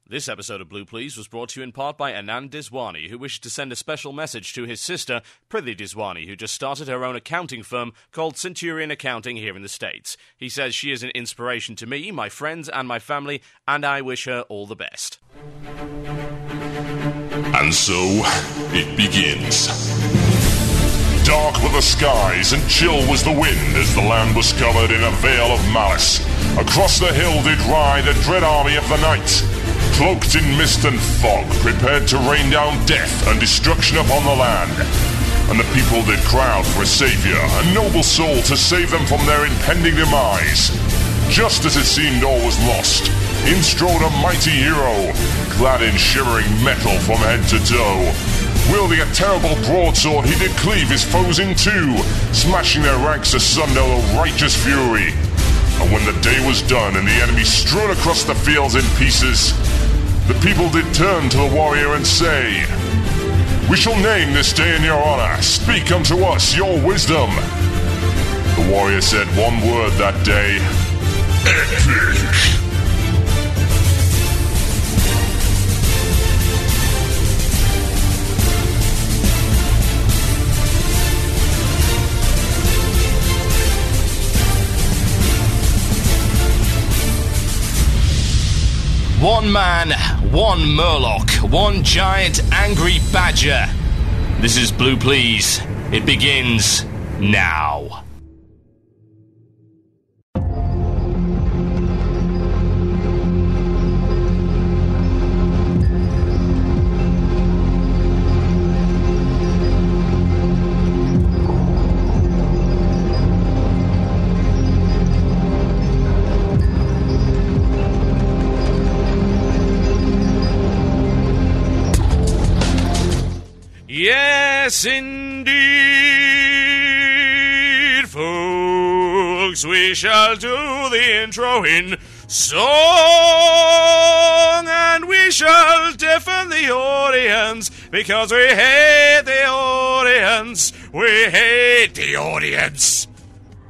This episode of Blue Please was brought to you in part by Anand Diswani, who wished to send a special message to his sister, Prithvi Diswani, who just started her own accounting firm called Centurion Accounting here in the States. He says she is an inspiration to me, my friends, and my family, and I wish her all the best. And so, it begins. Dark were the skies and chill was the wind as the land was covered in a veil of malice. Across the hill did ride a dread army of the night, cloaked in mist and fog, prepared to rain down death and destruction upon the land. And the people did cry out for a saviour, a noble soul to save them from their impending demise. Just as it seemed all was lost, in strode a mighty hero, clad in shimmering metal from head to toe. Wielding a terrible broadsword, he did cleave his foes in two, smashing their ranks asunder with righteous fury. And when the day was done and the enemy strewn across the fields in pieces, the people did turn to the warrior and say, "We shall name this day in your honor. Speak unto us your wisdom." The warrior said one word that day: epic. One man, one Murloc, one giant angry badger. This is Blue Please. It begins now. Yes, indeed, folks, we shall do the intro in song, and we shall deafen the audience, because we hate the audience. We hate the audience.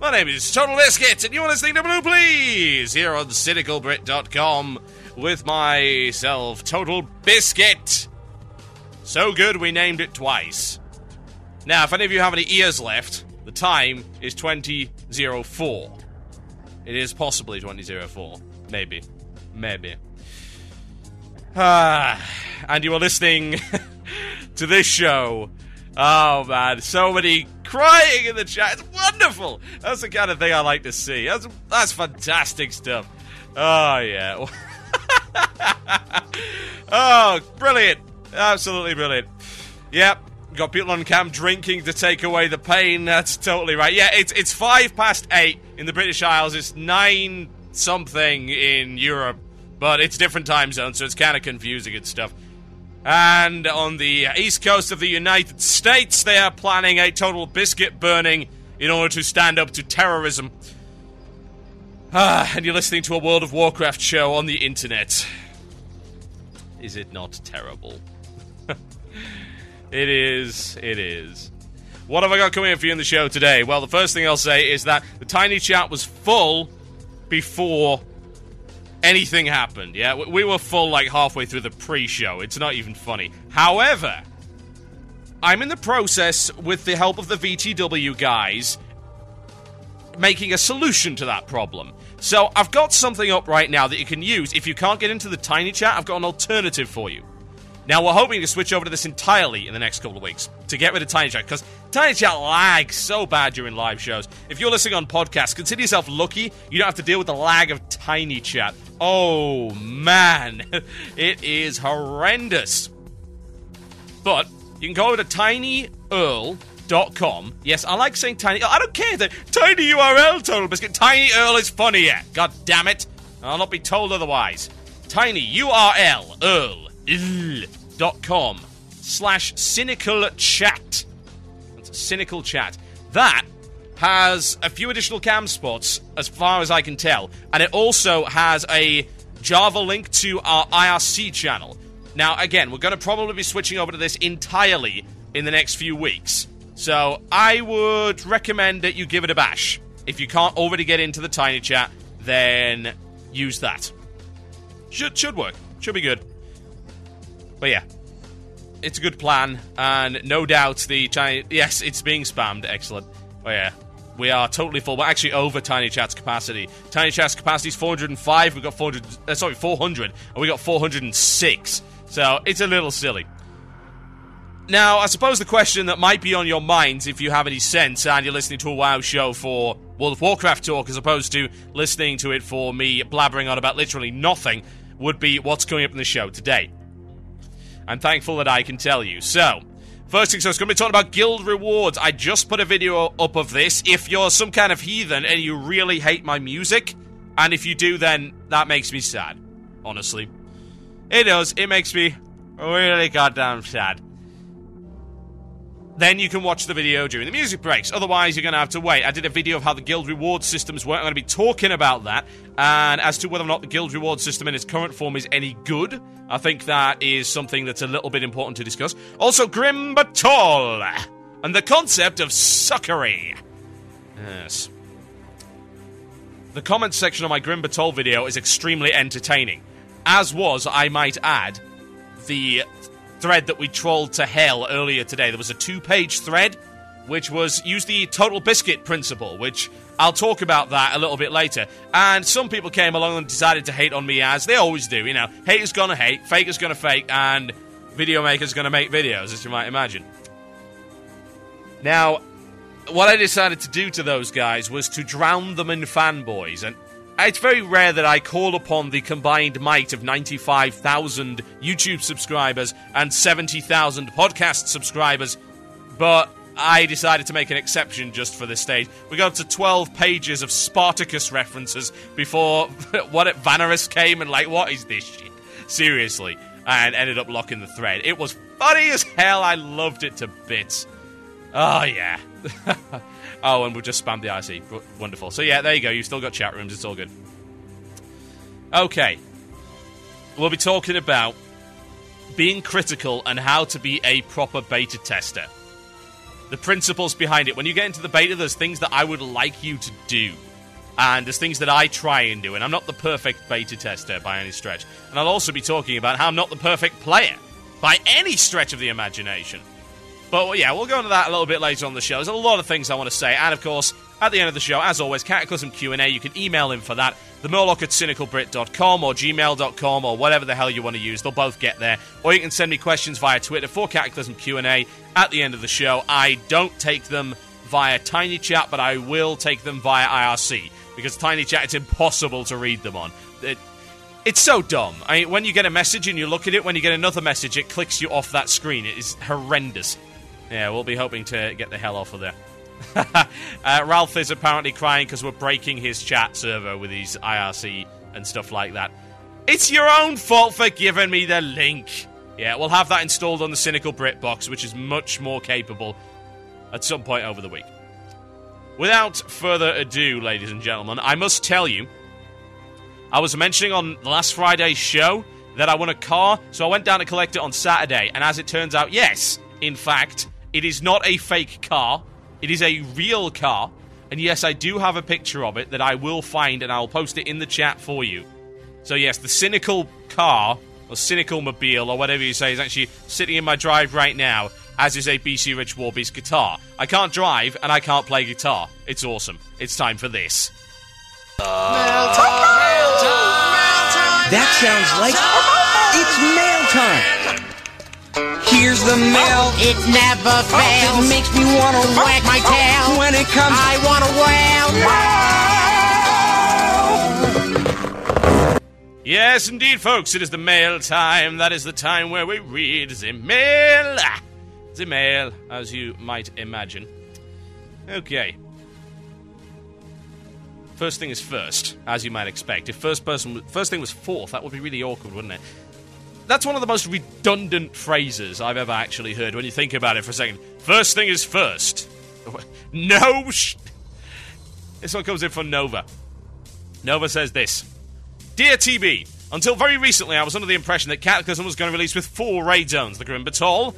My name is Total Biscuit, and you're listening to Blue Please, here on cynicalbrit.com, with myself, Total Biscuit. So good we named it twice. Now, if any of you have any ears left, the time is 20:04. It is possibly 20:04. Maybe. And you are listening to this show. Oh, man. So many crying in the chat. It's wonderful. That's the kind of thing I like to see. That's fantastic stuff. Oh, yeah. Oh, brilliant. Absolutely brilliant. Yep, got people on cam drinking to take away the pain. That's totally right. Yeah, it's 8:05 in the British Isles. It's 9-something in Europe, but it's different time zones, so it's kind of confusing and stuff. And on the east coast of the United States, they are planning a total biscuit burning in order to stand up to terrorism. And you're listening to a World of Warcraft show on the internet. Is it not terrible? It is. What have I got coming up for you in the show today? Well, the first thing I'll say is that the Tiny Chat was full before anything happened, yeah? We were full like halfway through the pre-show. It's not even funny. However, I'm in the process, with the help of the VTW guys, making a solution to that problem. So I've got something up right now that you can use. If you can't get into the Tiny Chat, I've got an alternative for you. Now, we're hoping to switch over to this entirely in the next couple of weeks to get rid of Tiny Chat, because Tiny Chat lags so bad during live shows. If you're listening on podcasts, consider yourself lucky you don't have to deal with the lag of Tiny Chat. Oh, man. It is horrendous. But you can go over to tinyearl.com. Yes, I like saying tiny. I don't care. The tiny URL, Total Biscuit. Tiny Earl is funnier. God damn it. I'll not be told otherwise. TinyURL, earl.com/cynical chat. That's cynical chat. That has a few additional cam spots, as far as I can tell. And it also has a Java link to our IRC channel. Now, again, we're going to probably be switching over to this entirely in the next few weeks. So I would recommend that you give it a bash. If you can't already get into the Tiny Chat, then use that. Should work. Should be good. But yeah, it's a good plan, and no doubt the Chinese... Yes, it's being spammed. Excellent. Oh yeah, we are totally full. We're actually over Tiny Chat's capacity. Tiny Chat's capacity is 405. We've got 400, and we got 406. So it's a little silly. Now, I suppose the question that might be on your minds, if you have any sense, and you're listening to a WoW show for World of Warcraft talk, as opposed to listening to it for me blabbering on about literally nothing, would be what's coming up in the show today. I'm thankful that I can tell you. So, first things first, going to be talking about guild rewards. I just put a video up of this. If you're some kind of heathen and you really hate my music, and if you do, then that makes me sad. Honestly. It does. It makes me really goddamn sad. Then you can watch the video during the music breaks. Otherwise, you're going to have to wait. I did a video of how the guild reward systems work. I'm going to be talking about that. And as to whether or not the guild reward system in its current form is any good, I think that is something that's a little bit important to discuss. Also, Grim Batol and the concept of suckery. Yes. The comments section of my Grim Batol video is extremely entertaining. As was, I might add, the thread that we trolled to hell earlier today. There was a 2-page thread which was use the total biscuit principle, which I'll talk about that a little bit later. And some people came along and decided to hate on me, as they always do. You know, haters gonna hate, fakers gonna fake, and video makers gonna make videos, as you might imagine. Now, what I decided to do to those guys was to drown them in fanboys, and it's very rare that I call upon the combined might of 95,000 YouTube subscribers and 70,000 podcast subscribers, but I decided to make an exception just for this stage. We got up to 12 pages of Spartacus references before Vanarus came and what is this shit? Seriously. And ended up locking the thread. It was funny as hell. I loved it to bits. Oh, yeah. Oh, and we've just spammed the IC. Wonderful. So, yeah, there you go. You've still got chat rooms. It's all good. Okay. We'll be talking about being critical and how to be a proper beta tester. The principles behind it. When you get into the beta, there's things that I would like you to do. And there's things that I try and do. And I'm not the perfect beta tester by any stretch. And I'll also be talking about how I'm not the perfect player by any stretch of the imagination. But, yeah, we'll go into that a little bit later on the show. There's a lot of things I want to say. And, of course, at the end of the show, as always, Cataclysm Q&A. You can email in for that. themurloc@cynicalbrit.com or gmail.com or whatever the hell you want to use. They'll both get there. Or you can send me questions via Twitter for Cataclysm Q&A at the end of the show. I don't take them via Tiny Chat, but I will take them via IRC. Because Tiny Chat, it's impossible to read them on. It's so dumb. I mean, when you get a message and you look at it, when you get another message, it clicks you off that screen. It is horrendous. Yeah, we'll be hoping to get the hell off of there. Ralph is apparently crying because we're breaking his chat server with his IRC and stuff like that. It's your own fault for giving me the link. Yeah, we'll have that installed on the Cynical Brit box, which is much more capable at some point over the week. Without further ado, ladies and gentlemen, I must tell you, I was mentioning on last Friday's show that I won a car, so I went down to collect it on Saturday, and as it turns out, yes, in fact, it is not a fake car. It is a real car. And yes, I do have a picture of it that I will find and I'll post it in the chat for you. So yes, the Cynical car, or Cynical Mobile, or whatever you say, is actually sitting in my drive right now, as is a BC Rich Warbeast guitar. I can't drive and I can't play guitar. It's awesome. It's time for this. Mail time! Mail time! That sounds like it's mail time! Here's the mail. It never fails. It makes me want to wag my tail. When it comes, I want to wail. Yes, indeed, folks. It is the mail time. That is the time where we read the mail. The mail, as you might imagine. Okay. First thing is first, as you might expect. If first thing was fourth, that would be really awkward, wouldn't it? That's one of the most redundant phrases I've ever actually heard when you think about it for a second. First thing is first. No This one comes in from Nova. Nova says this. Dear TB, until very recently I was under the impression that Cataclysm was going to release with 4 raid zones. The Grim Batol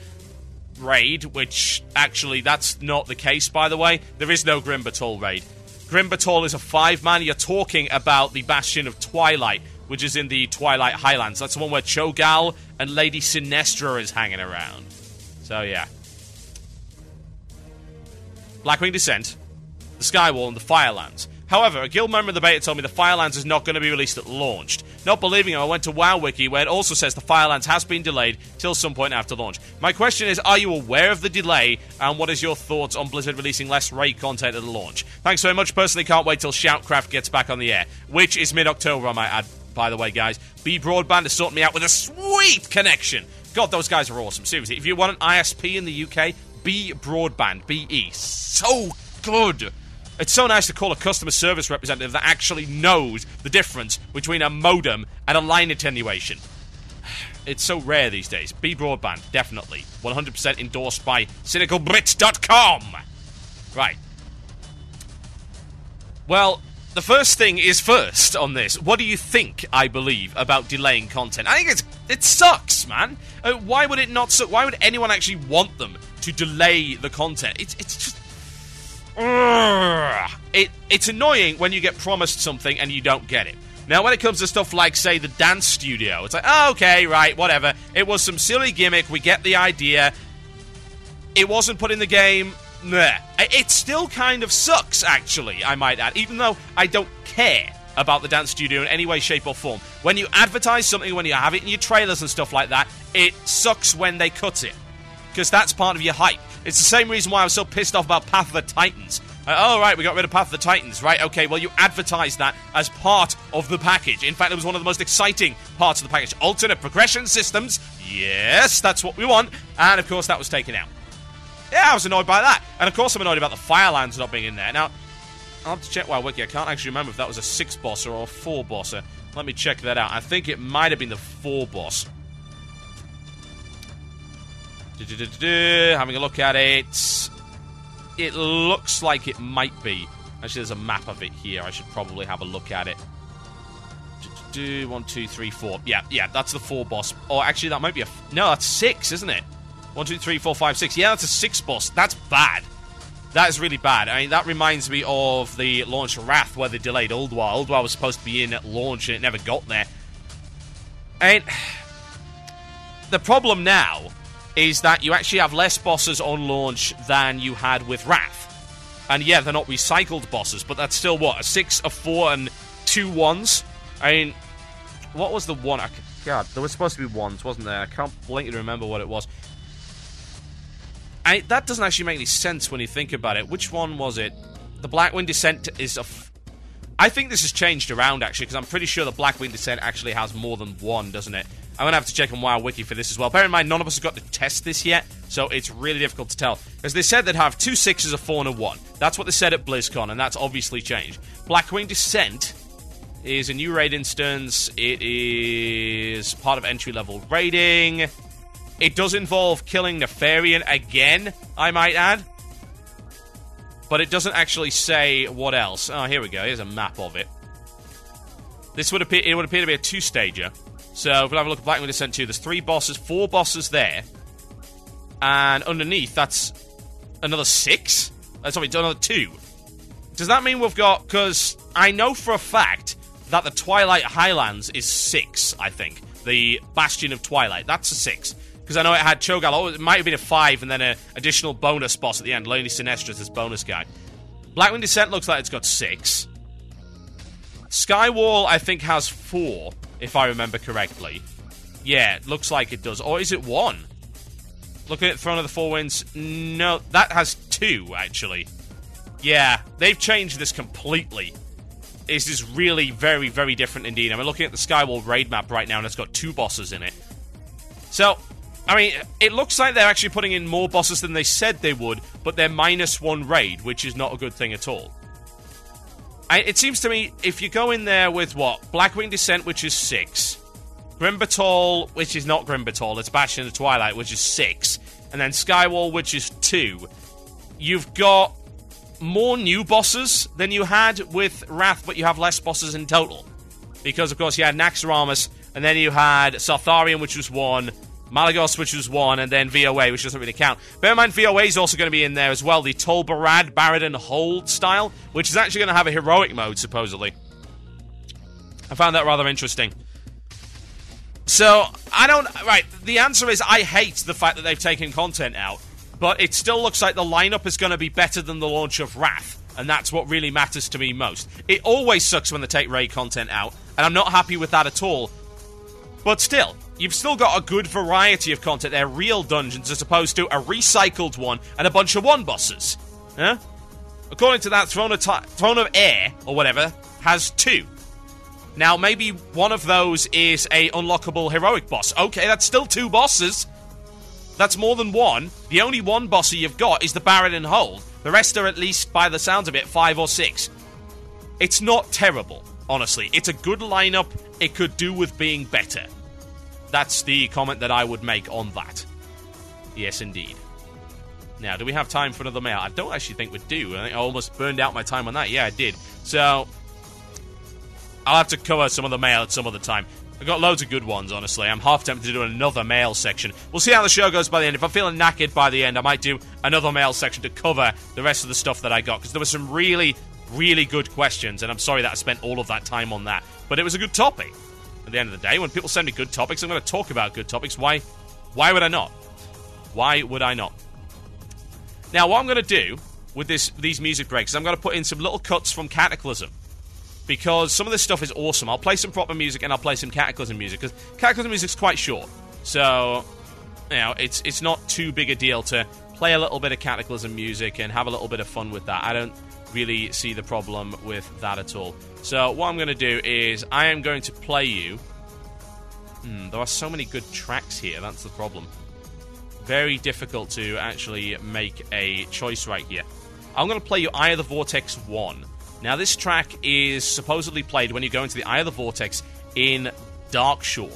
raid, which actually that's not the case, by the way. There is no Grim Batol raid. Grim Batol is a 5-man. You're talking about the Bastion of Twilight, which is in the Twilight Highlands. That's the one where Cho'Gall and Lady Sinestra is hanging around. So, yeah. Blackwing Descent, the Skywall, and the Firelands. However, a guild member in the beta told me the Firelands is not going to be released at launch. Not believing him, I went to WoW-Wiki, where it also says the Firelands has been delayed till some point after launch. My question is, are you aware of the delay, and what is your thoughts on Blizzard releasing less raid content at the launch? Thanks very much. Personally, can't wait till Shoutcraft gets back on the air, which is mid-October, I might add, by the way, guys. B Broadband is sorting me out with a sweet connection. God, those guys are awesome. Seriously, if you want an ISP in the UK, B Broadband, BE. So good. It's so nice to call a customer service representative that actually knows the difference between a modem and a line attenuation. It's so rare these days. B Broadband, definitely. 100% endorsed by cynicalbrits.com. Right. Well, the first thing is first on this. What do you think, I believe, about delaying content? I think it sucks, man. Why would it not suck? Why would anyone actually want them to delay the content? It's just... It's annoying when you get promised something and you don't get it. Now, when it comes to stuff like, say, the dance studio, it's like, oh, okay, right, whatever. It was some silly gimmick, we get the idea. It wasn't put in the game. Nah. It still kind of sucks, actually, I might add, even though I don't care about the dance studio in any way, shape, or form. When you advertise something, when you have it in your trailers and stuff like that, it sucks when they cut it. Because that's part of your hype. It's the same reason why I was so pissed off about Path of the Titans. Oh, right, we got rid of Path of the Titans. Right, okay, well, you advertised that as part of the package. In fact, it was one of the most exciting parts of the package. Alternate progression systems. Yes, that's what we want. And, of course, that was taken out. Yeah, I was annoyed by that. And, of course, I'm annoyed about the Firelands not being in there. Now, I'll have to check WoW-Wiki. I can't actually remember if that was a 6-bosser or a 4-bosser. Let me check that out. I think it might have been the 4-boss. Having a look at it. It looks like it might be. Actually, there's a map of it here. I should probably have a look at it. 1, 2, 3, 4. Yeah, that's the 4-boss. Or actually, that might be a... No, that's 6, isn't it? 1, 2, 3, 4, 5, 6. Yeah, that's a 6-boss. That's bad. That is really bad. I mean, that reminds me of the launch of Wrath, where they delayed Ulduar. Ulduar was supposed to be in at launch, and it never got there. And the problem now is that you actually have less bosses on launch than you had with Wrath. And yeah, they're not recycled bosses, but that's still, what, a 6, a 4, and 2 1s? I mean, what was the one? God, there was supposed to be 1s, wasn't there? I can't blankly remember what it was. That doesn't actually make any sense when you think about it. Which one was it? The Blackwing Descent is a... I think this has changed around, actually, because I'm pretty sure the Blackwing Descent actually has more than 1, doesn't it? I'm going to have to check on WoW-Wiki for this as well. Bear in mind, none of us have got to test this yet, so it's really difficult to tell. Because they said they'd have 2 6s, a 4, and a 1. That's what they said at BlizzCon, and that's obviously changed. Blackwing Descent is a new raid instance. It is part of entry-level raiding. It does involve killing Nefarian again, I might add. But it doesn't actually say what else. Oh, here we go. Here's a map of it. This would appear... It would appear to be a 2-stager. So, if we'll have a look at Blackwing Descent 2, there's 3 bosses, 4 bosses there. And underneath, that's another 6? Sorry, another 2. Does that mean we've got... Because I know for a fact that the Twilight Highlands is 6, I think. The Bastion of Twilight. That's a 6. Because I know it had Cho'Gall. Oh, it might have been a 5, and then an additional bonus boss at the end. Lady Sinestra is this bonus guy. Blackwing Descent looks like it's got 6. Skywall, I think, has 4. If I remember correctly. Yeah, it looks like it does. Or is it 1? Looking at Throne of the Four Winds. No, that has 2, actually. Yeah, they've changed this completely. This is really very, very different indeed. I'm looking at the Skywall raid map right now, and it's got 2 bosses in it. So, I mean, it looks like they're actually putting in more bosses than they said they would, but they're -1 raid, which is not a good thing at all. It seems to me, if you go in there with, what? Blackwing Descent, which is 6. Grimbatol, which is not Grimbatol, it's Bastion of the Twilight, which is 6. And then Skywall, which is 2. You've got more new bosses than you had with Wrath, but you have less bosses in total. Because, of course, you had Naxxramas, and then you had Sartharion, which was 1, Malagos, which was 1, and then VOA, which doesn't really count. Bear in mind, VOA is also going to be in there as well, the Tol Barad, Baradin Hold style, which is actually going to have a heroic mode, supposedly. I found that rather interesting. So, right, the answer is I hate the fact that they've taken content out, but it still looks like the lineup is going to be better than the launch of Wrath, and that's what really matters to me most. It always sucks when they take raid content out, and I'm not happy with that at all. But still, you've still got a good variety of content. They're real dungeons as opposed to a recycled one and a bunch of one bosses. Huh? According to that, Throne of Air, or whatever, has 2. Now, maybe one of those is a unlockable heroic boss. Okay, that's still 2 bosses. That's more than 1. The only 1 boss you've got is the Baron and Hold. The rest are, at least by the sounds of it, 5 or 6. It's not terrible, honestly. It's a good lineup. It could do with being better. That's the comment that I would make on that. Yes, indeed. Now, do we have time for another mail? I don't actually think we do. I think I almost burned out my time on that. Yeah, I did. So, I'll have to cover some of the mail at some other time. I've got loads of good ones, honestly. I'm half tempted to do another mail section. We'll see how the show goes by the end. If I'm feeling knackered by the end, I might do another mail section to cover the rest of the stuff that I got. Because there were some really, really good questions. And I'm sorry that I spent all of that time on that. But it was a good topic. At the end of the day, when people send me good topics, I'm going to talk about good topics. Why would I not? Why would I not? Now, what I'm going to do with these music breaks is I'm going to put in some little cuts from Cataclysm. Because some of this stuff is awesome. I'll play some proper music and I'll play some Cataclysm music. Because Cataclysm music's quite short. So, you know, it's not too big a deal to play a little bit of Cataclysm music and have a little bit of fun with that. I don't really see the problem with that at all. So, what I'm going to do is I am going to play you... there are so many good tracks here. That's the problem. Very difficult to actually make a choice right here. I'm going to play you Eye of the Vortex 1. Now, this track is supposedly played when you go into the Eye of the Vortex in Darkshore.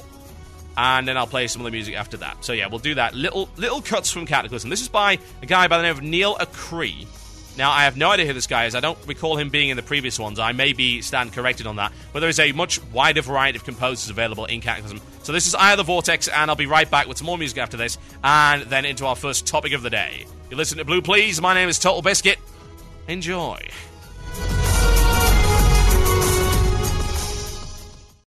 And then I'll play some of the music after that. So, yeah, we'll do that. Little cuts from Cataclysm. This is by a guy by the name of Neil Acree. Now, I have no idea who this guy is. I don't recall him being in the previous ones. I may stand corrected on that. But there is a much wider variety of composers available in Cataclysm. So this is Eye of the Vortex, and I'll be right back with some more music after this. And then into our first topic of the day. You listen to Blue Please. My name is Total Biscuit. Enjoy.